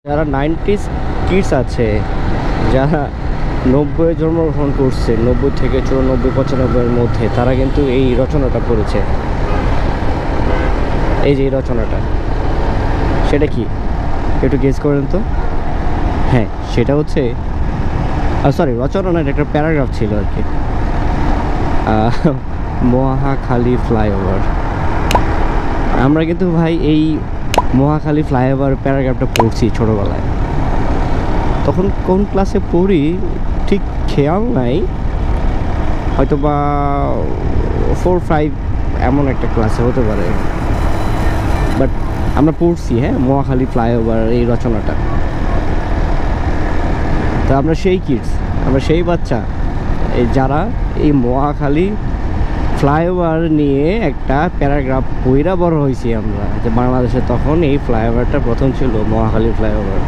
যারা 90s kids আছে, যারা 90-এ জন্মগ্রহণ করছে, 90 থেকে 94 95-এর মধ্যে, তারা কিন্তু এই রচনাটা পড়েছে। এই যে এই রচনাটা, সেটা কি একটু গেস করেন তো। হ্যাঁ, সেটা হচ্ছে সরি, রচনা না, এটা একটা প্যারাগ্রাফ ছিল আর কি। মহাখালী ফ্লাইওভার। আমরা কিন্তু ভাই এই মহাখালী ফ্লাইওভার প্যারাগ্রাফটা পড়ছি ছোটোবেলায়। তখন কোন ক্লাসে পড়ি ঠিক খেয়াল নাই, হয়তো বা 4-5 এমন একটা ক্লাসে হতে পারে, বাট আমরা পড়ছি হ্যাঁ মহাখালী ফ্লাইওভার এই রচনাটা। তো আমরা সেই কিডস, আমরা সেই বাচ্চা এই যারা এই মহাখালী ফ্লাইওভার নিয়ে একটা প্যারাগ্রাফ পইরা বড় হয়েছি আমরা, যে বাংলাদেশে তখন এই ফ্লাইওভারটা প্রথম ছিল, মহাখালী ফ্লাইওভার।